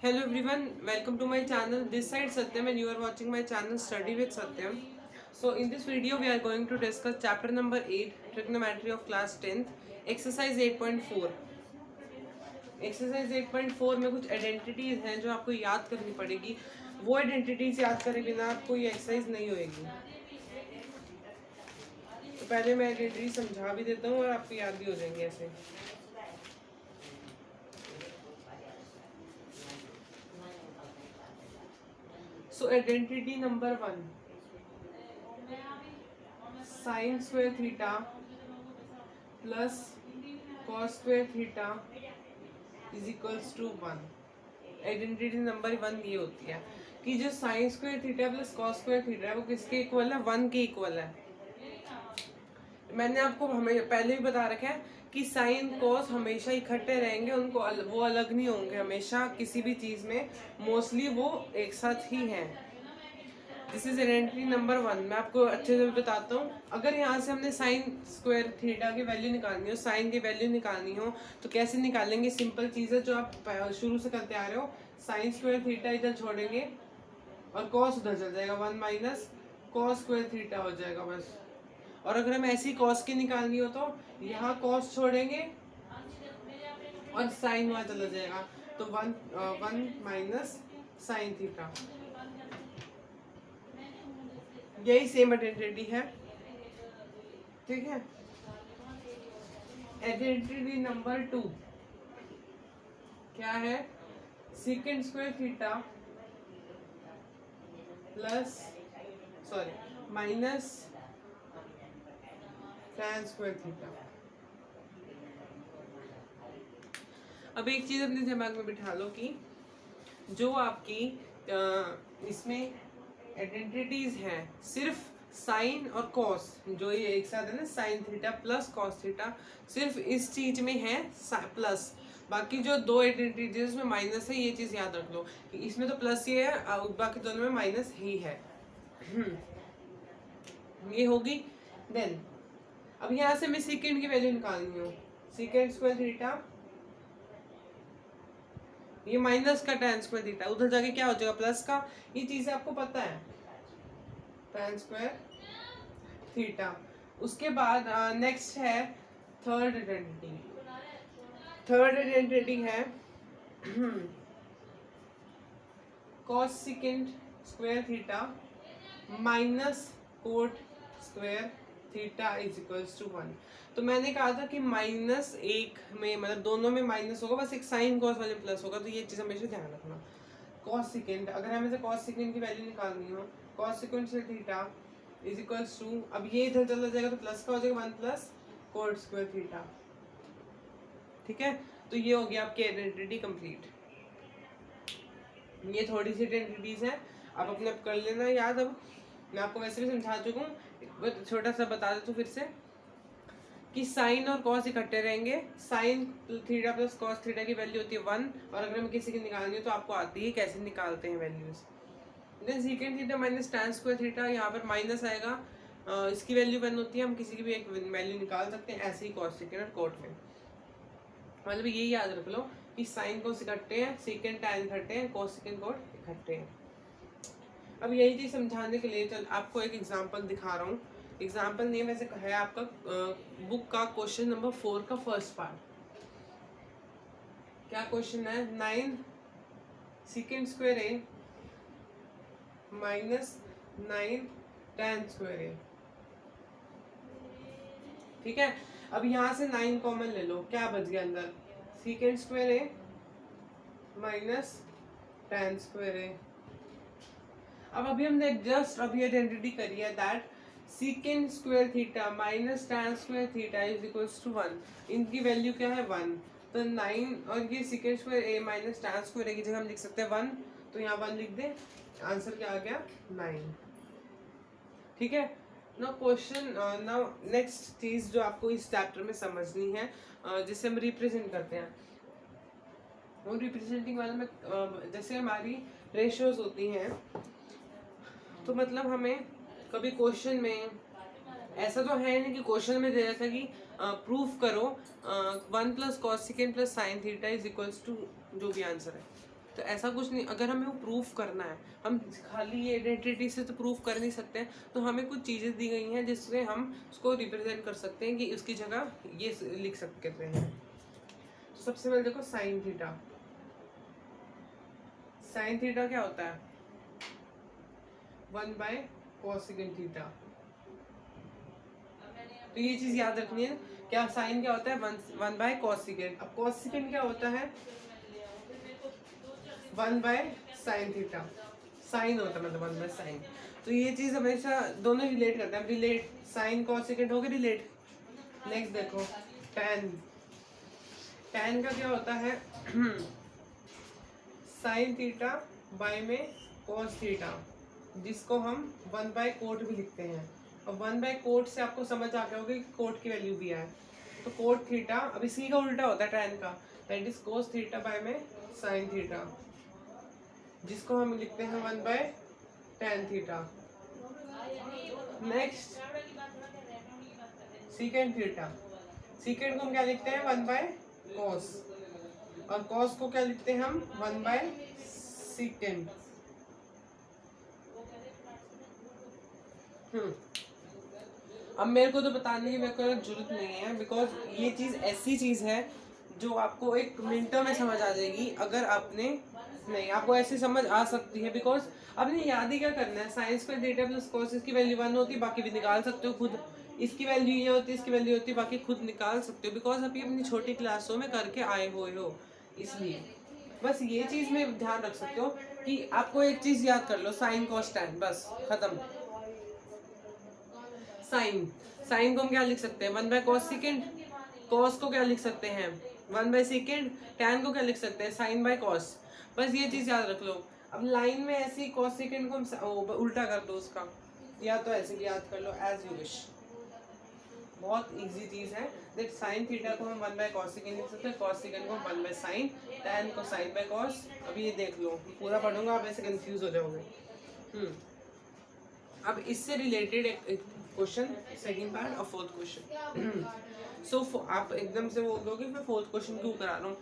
Hello everyone, welcome to my channel. This side Satyam and you are watching my channel Study with Satyam. So in this video we are going to discuss chapter number 8 trigonometry of class 10th exercise 8.4. Exercise 8.4 में कुछ identities हैं जो आपको याद करनी पड़ेगी. वो identities याद करे बिना आपको ये एक्सरसाइज नहीं होएगी. तो पहले मैं आइडेंटिटी समझा भी देता हूँ और आपको याद भी हो जाएंगे ऐसे. So identity number 1, sin square theta plus cos square theta is equals to 1. Identity number 1 ये होती है कि जो sine square theta plus cos square theta है वो किसके इक्वल है, 1 के इक्वल है. मैंने आपको हमें पहले भी बता रखा है कि साइन कॉस हमेशा इकट्ठे रहेंगे, उनको वो अलग नहीं होंगे. हमेशा किसी भी चीज़ में मोस्टली वो एक साथ ही हैं. This is identity number 1. मैं आपको अच्छे से बताता हूँ. अगर यहाँ से हमने साइन स्क्वायर थीटा की वैल्यू निकालनी हो, साइन की वैल्यू निकालनी हो तो कैसे निकालेंगे. सिंपल चीज़ है जो आप शुरू से करते आ रहे हो. साइन स्क्वायर थीटा इधर छोड़ेंगे और कॉस उधर चल जाएगा, 1 माइनस कॉस स्क्वायर थीटा हो जाएगा बस. और अगर हम ऐसी कॉस की निकालनी हो तो यहाँ कॉस छोड़ेंगे और साइन वहाँ चला जाएगा, तो 1 माइनस साइन थीटा. यही सेम आइडेंटिटी है. ठीक है. आइडेंटिटी नंबर 2 क्या है, second square theta minus tan square theta. अब एक चीज अपने दिमाग में बिठा लो कि जो आपकी इसमें आइडेंटिटीज हैं सिर्फ साइन और कॉस, जो ये एक साथ है ना, sine theta plus cos theta, सिर्फ इस चीज में है प्लस. बाकी जो दो आइडेंटिटीज उसमें माइनस है, ये चीज याद रख लो कि इसमें तो प्लस ही है, बाकी दोनों में माइनस ही है. ये होगी. देन अब यहाँ से मैं सेकेंड की वैल्यू निकालनी हो, सेकेंड स्क्वायर थीटा, ये माइनस का tan स्क्वायर थीटा, उधर जाके क्या हो जाएगा प्लस का. ये चीजें आपको पता है, tan स्क्वायर थीटा. उसके बाद नेक्स्ट है थर्ड आइडेंटिटी. थर्ड आइडेंटिटी है cos second square theta minus cot square theta is equals to 1. तो मैंने कहा था कि माइनस एक में मतलब दोनों में माइनस होगा, बस एक साइन कॉस वाले प्लस होगा. तो ये चीज़ हमेशा ध्यान रखना. कॉस सेकेंड, अगर हमें से कॉस सेकेंड की वैल्यू निकालनी हो, कॉस सेकेंड से थीटा इज इक्वल्स टू, अब ये इधर चला जाएगा तो प्लस का हो जाएगा 1 प्लस कोट स्क्वायर थीटा. ठीक है. तो ये हो गया आपकी आइडेंटिटी कंप्लीट. ये थोड़ी सी आइडेंटिटीज है, आप अपने आप कर लेना याद. अब मैं आपको वैसे भी समझा चुका हूँ, छोटा सा बता देता हूँ फिर से कि साइन और कॉस इकट्ठे रहेंगे. Sine theta plus cos theta की वैल्यू होती है 1, और अगर हमें किसी की निकालनी हो तो आपको आती है कैसे निकालते हैं values. Then second theta minus tan square theta, यहाँ पर माइनस आएगा, इसकी वैल्यू 1 होती है, हम किसी की भी एक वैल्यू निकाल सकते हैं. ऐसे ही कॉस सेकेंड और कोट में मतलब यही याद रख लो कि साइन कॉस इकट्ठे हैं, सेकेंड tan इकट्ठे हैं, कॉस सेकेंड कोट इकट्ठे हैं. अब यही चीज़ समझाने के लिए चल आपको एक एग्जांपल दिखा रहा हूँ. एग्जांपल नहीं वैसे है आपका बुक का क्वेश्चन नंबर 4 का फर्स्ट पार्ट. क्या क्वेश्चन है, 9 second square a minus 9 tan square ए. ठीक है. अब यहाँ से 9 कॉमन ले लो, क्या बच गया अंदर, second square a minus tan square a. अब अभी हमने जस्ट अभी आइडेंटिटी करी है that second square theta minus tan square theta is equals to 1. इनकी वैल्यू क्या है 1. तो 9 और ये second square a minus tan square ए की जगह हम लिख सकते हैं 1, तो यहाँ 1 लिख दे. आंसर क्या आ गया 9. ठीक है. नाउ क्वेश्चन, नाउ नेक्स्ट चीज जो आपको इस चैप्टर में समझनी है, जिसे हम रिप्रेजेंट करते हैं, वो रिप्रेजेंटिंग वाले में जैसे हमारी रेशियोज होती हैं, तो मतलब हमें कभी क्वेश्चन में ऐसा तो है नहीं कि क्वेश्चन में दे रखा है कि प्रूफ करो 1 plus cos second plus sine theta is equals to जो भी आंसर है, तो ऐसा कुछ नहीं, अगर हमें वो प्रूफ करना है, हम खाली ये आइडेंटिटी से तो प्रूफ कर नहीं सकते हैं, तो हमें कुछ चीज़ें दी गई हैं जिससे हम उसको रिप्रेजेंट कर सकते हैं कि उसकी जगह ये लिख सकते हैं। तो सबसे पहले देखो साइन थीटा। साइन थीटा क्या होता है? 1/cosecant theta. तो ये चीज याद रखनी है, क्या साइन क्या होता है? 1/cosecant। अब cosecant क्या होता है? 1/sin theta. साइन होता है मतलब 1/sin। तो ये चीज हमेशा दोनों रिलेट करते हैं। रिलेट साइन cosecant हो गए रिलेट। नेक्स्ट देखो tan। tan का क्या होता है? साइन थीटा बाय में cos थीटा, जिसको हम 1/cot भी लिखते हैं। और 1/cot से आपको समझ आ गया होगा कि कोट की वैल्यू भी है। तो cot थीटा, अब इसी का उल्टा होता है tan का, that is cos theta by में sin थीटा, जिसको हम लिखते हैं 1/tan theta. Next secant theta. secant को हम क्या लिखते हैं? 1/cos। और cos को क्या लिखते हैं हम? 1/secant। अब मेरे को तो बताने की मेरे को जरूरत नहीं है, बिकॉज ये चीज़ ऐसी चीज़ है जो आपको एक मिनटों में समझ आ जाएगी। अगर आपने नहीं, आपको ऐसे समझ आ सकती है, बिकॉज आपने याद ही क्या करना है? साइंस का थीटा प्लस कॉस, इसकी वैल्यू 1 होती है, बाकी भी निकाल सकते हो खुद। इसकी वैल्यू ये होती है, इसकी वैल्यू होती है, बाकी खुद निकाल सकते हो, बिकॉज अभी अपनी छोटी क्लासों में करके आए हुए हो। इसलिए बस ये चीज़ में ध्यान रख सकते हो कि आपको एक चीज़ याद कर लो, साइन कॉस टैन, बस खत्म। साइन, साइन को हम क्या लिख सकते हैं? 1/cosecant। कॉस को क्या लिख सकते हैं? 1/secant। टैन को क्या लिख सकते हैं? sin/cos। बस ये चीज याद रख लो। अब लाइन में ऐसी cosecant को हम उल्टा कर दो उसका, या तो ऐसे भी याद कर लो, एज यू विश। बहुत इजी चीज है। दैट साइन थीटा को हम 1/cosecant लिख सकते हैं, cosecant को 1/sin, टैन को sin/cos। अब ये देख लो, पूरा पढ़ूंगा आप ऐसे कंफ्यूज हो जाओगे। अब इससे रिलेटेड एक क्वेश्चन, सेकंड पार्ट और फोर्थ क्वेश्चन। सो आप एकदम से बोल दोगे मैं फोर्थ क्वेश्चन क्यों करा रहा हूँ?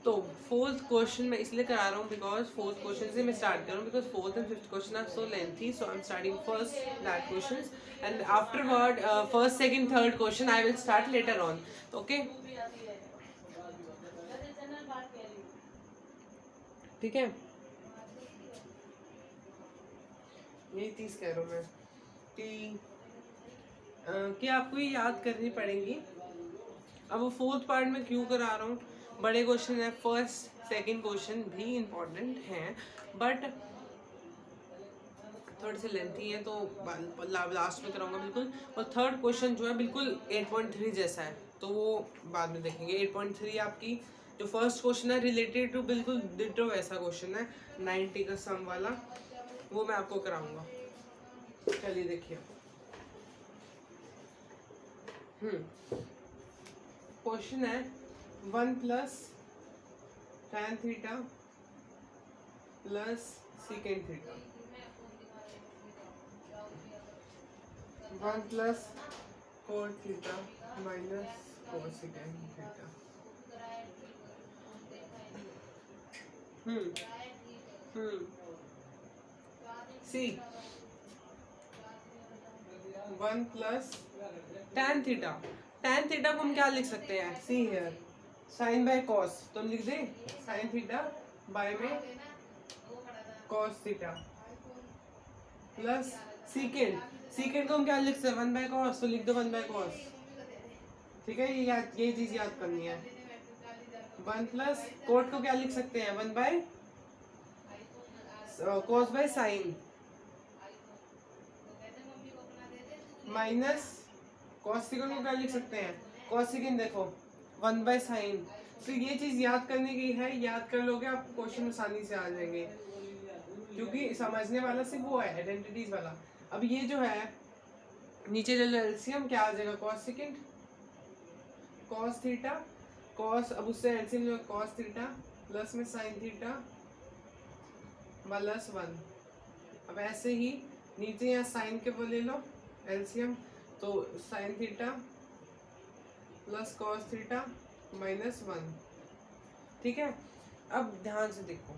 तो फोर्थ क्वेश्चन मैं इसलिए करा रहा हूँ बिकॉज फोर्थ क्वेश्चन से मैं स्टार्ट कर रहा हूँ, because fourth and fifth question are so lengthy, so I am starting first that question and afterward first second third question I will start later on. Okay, ठीक है, यही चीज कह रहा हूँ मैं कि आपको ये याद करनी पड़ेगी। अब वो फोर्थ पार्ट में क्यों करा रहा हूँ? बड़े क्वेश्चन है, फर्स्ट सेकंड क्वेश्चन भी इम्पोर्टेंट हैं, बट थोड़े से लेंथी है, तो लास्ट में कराऊंगा बिल्कुल। और थर्ड क्वेश्चन जो है बिल्कुल 8.3 जैसा है, तो वो बाद में देखेंगे। 8.3 आपकी जो फर्स्ट क्वेश्चन है रिलेटेड टू बिल्कुल डिटो वैसा क्वेश्चन है, 90 का सम वाला, वो मैं आपको कराऊंगा। चलिए देखिए, क्वेश्चन है 1+tan theta plus secant theta, 1+cot theta minus cosecant theta. See 1+tan theta, tan theta को हम क्या लिख सकते हैं? सी हियर sin/cos, तो हम लिख दें sin थीटा बाय में cos theta plus secant, secant को हम क्या लिख सकते हैं? 1/cos, तो लिख दो 1/cos। ठीक है, ये चीज याद करनी है। 1+cot को क्या लिख सकते हैं? 1/cos/sin माइनस cosecant को क्या लिख सकते हैं? cosecant देखो 1/sin। तो ये चीज याद करने की है, याद कर लोगे आपको क्वेश्चन आसानी से आ जाएंगे, क्योंकि समझने वाला सिर्फ वो है, आइडेंटिटीज वाला। अब ये जो है नीचे ले लो एलसीएम, क्या आ जाएगा? cosecant cos थीटा cos, अब उससे एलसीएम जो cos थीटा प्लस में sin थीटा प्लस 1। अब ऐसे ही नीचे यहाँ sin के वो ले लो एलसीएम, तो sin theta plus cos theta minus 1। ठीक है, अब ध्यान से देखो,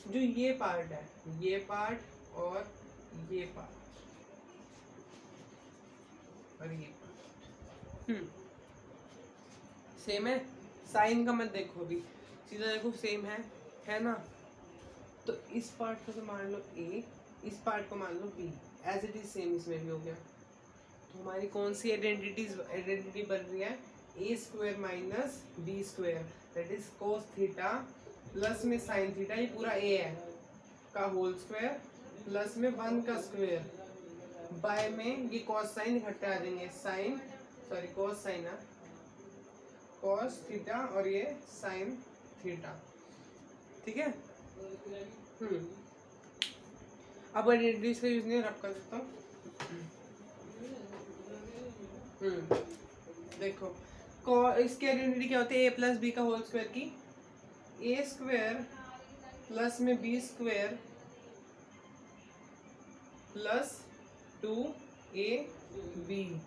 जो ये पार्ट है, ये पार्ट और ये पार्ट और ये पार्ट सेम है। साइन का मत देखो, अभी सीधा देखो सेम है ना। तो इस पार्ट को तो मान लो ए, इस पार्ट को मान लो B, as it is same इसमें भी हो गया। तो हमारी कौन सी आइडेंटिटी बन रही है, A square minus B square, that is cos theta plus में साइन थीटा, ये पूरा ए है का होल स्क्वायर प्लस में 1 का स्क्वायर बाय में ये कॉस साइन इकट्ठे आ जाएंगे, साइन सॉरी कॉस साइन है, कॉस थीटा और ये साइन थीटा, ठीक है। अब आइडेंटिटीज का यूज नहीं रब कर देता हूँ। देखो इसकी आइडेंटिटी क्या होती है, ए प्लस बी का होल स्क्वायर की, ए स्क्वायर प्लस में बी स्क्वायर प्लस 2ab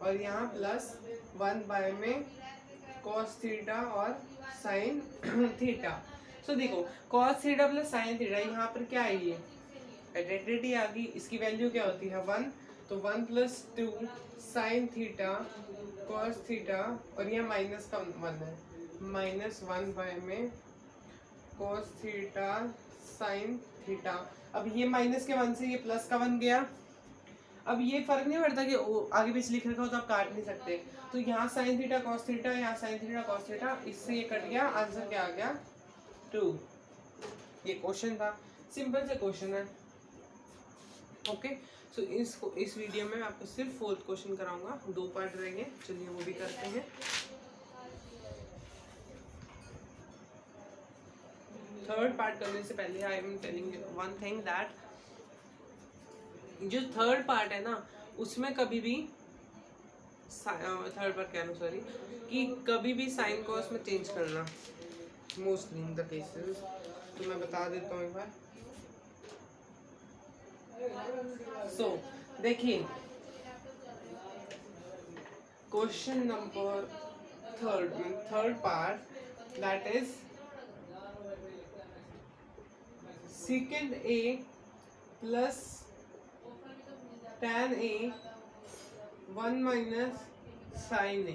और यहाँ प्लस 1 बाय में cos थीटा और sin थीटा। सो देखो cos theta plus sin theta, यहाँ पर क्या है, ये आइडेंटिटी आ गई। इसकी वैल्यू क्या होती है 1, तो 1 plus 2 sin theta cos theta और यहाँ माइनस का 1 है, माइनस 1 बाय में cos थीटा sin थीटा। अब ये माइनस के 1 से ये प्लस का 1 गया। अब ये फर्क नहीं पड़ता कि आगे पीछे लिख रखा हो तो आप काट नहीं सकते। तो यहाँ साइन थीटा कॉस थीटा, यहाँ साइन थीटा कॉस थीटा, इससे ये कट गया, आंसर क्या आ गया 2। ये क्वेश्चन था, सिंपल से क्वेश्चन है। ओके, सो इस वीडियो में आपको सिर्फ 4th क्वेश्चन कराऊंगा, 2 पार्ट रहेंगे, चलिए वो भी करते हैं। थर्ड पार्ट करने से पहले I am telling you one thing, that जो थर्ड पार्ट है ना, उसमें कभी भी थर्ड पार्ट कह लो सॉरी, कि कभी भी साइन कॉस में चेंज करना, मोस्टली इन द केसेस। तो मैं बता देता हूँ एक बार। सो देखिए question number third part, that is secant a plus tan a 1 minus sine a।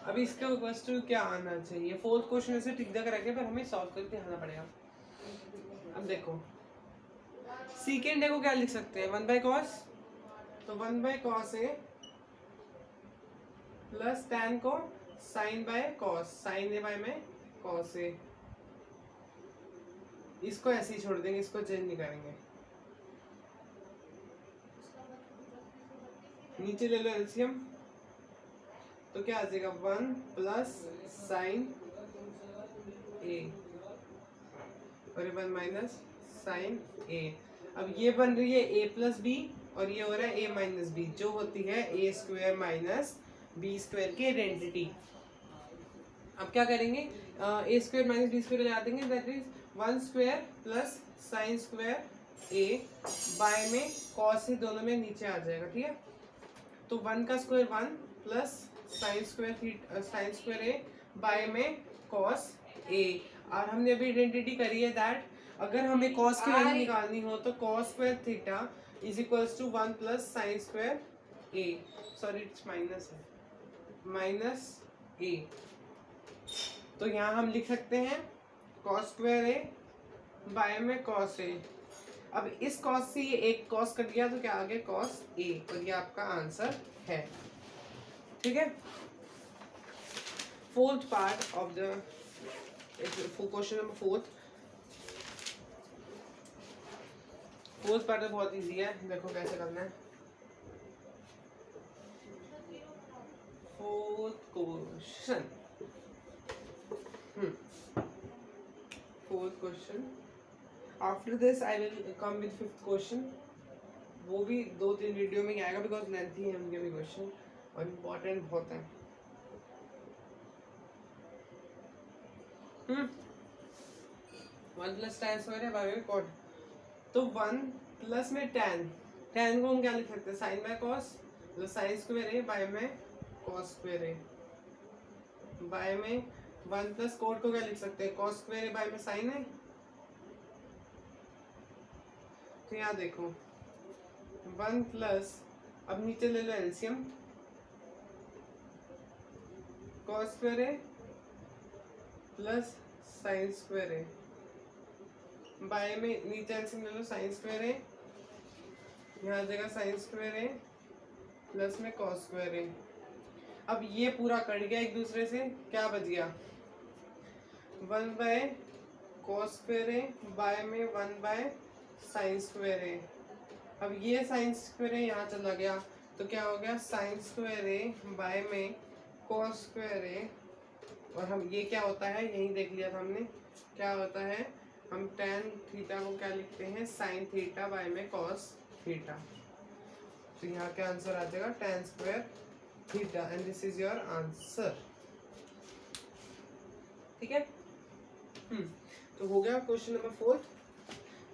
अब इसका क्वेश्चन क्या आना चाहिए, 4th क्वेश्चन ऐसे टिक दा करके पर हमें सॉल्व करके आना पड़ेगा। अब देखो secant a को क्या लिख सकते हैं 1 बाय कॉस, तो 1 by cos a plus tan को sine by cos, sine a by में कॉस a। इसको ऐसे ही छोड़ देंगे, इसको चेंज नहीं करेंगे। नीचे ले लो एलसीएम, तो क्या आ जाएगा 1 प्लस साइन ए और 1 माइनस साइन ए। अब ये बन रही है a प्लस बी और ये हो रहा है a माइनस बी, जो होती है a square minus B square की आइडेंटिटी। अब क्या करेंगे, a square minus B square लगा देंगे, that is 1 square plus sine square a by में कॉस से, दोनों में नीचे आ जाएगा, ठीक है। तो 1 का square 1 plus sine square a by में कॉस ए। और हमने अभी आइडेंटिटी करी है दैट अगर हमें कॉस की वैल्यू निकालनी हो तो cos square theta is equals to 1 plus sine square a, sorry it's minus है, माइनस ए। तो यहाँ हम लिख सकते हैं कॉस स्क्वायर ए बाय में कॉस ए। अब इस कॉस से ये एक कॉस कट गया तो क्या आ गया कॉस ए, और ये आपका आंसर है, ठीक है। 4th part of the question number 4th part बहुत इजी है, देखो कैसे करना है। 4th question, 4th question. After this I will come with 5th question, वो भी 2-3 वीडियो में आएगा बिकॉज लेंथी है उनके भी क्वेश्चन और इम्पोर्टेंट बहुत है। 1 प्लस tan स्क्वायर है बाय कॉट, तो 1 प्लस में tan को हम क्या लिख सकते हैं sine by cos, plus sine square a by में कॉस स्क्वायर ए बाय में 1 प्लस कोड को क्या लिख सकते हैं, कॉस स्क्वायर ए बाय में साइन है। तो यहाँ देखो 1 प्लस, अब नीचे ले लो LCM, cos square a plus sine square a, by में नीचे एलसीएम ले लो साइन स्क्वायर ए, यहाँ आ जाएगा साइन स्क्वायर ए प्लस में कॉस स्क्वायर ए। अब ये पूरा कट गया एक दूसरे से, क्या बच गया 1 by cos square a by में 1 बाय साइन स्क्वायर ए। अब ये साइन स्क्वायर ए यहाँ चला गया तो क्या हो गया साइन स्क्वायर ए बाय में कॉस स्क्वायर ए। और हम ये क्या होता है यही देख लिया था हमने, क्या होता है हम tan थीटा को क्या लिखते हैं साइन थीटा बाय में कॉस थीटा। तो यहाँ क्या आंसर आ जाएगा tan square theta and this is your answer. ठीक है, तो हो गया question number 4।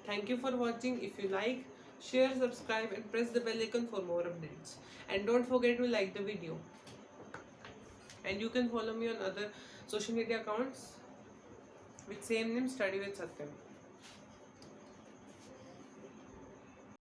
Thank you for watching. If you like, share, subscribe and press the bell icon for more updates, and don't forget to like the video, and you can follow me on other social media accounts with same name, Study with Satyam.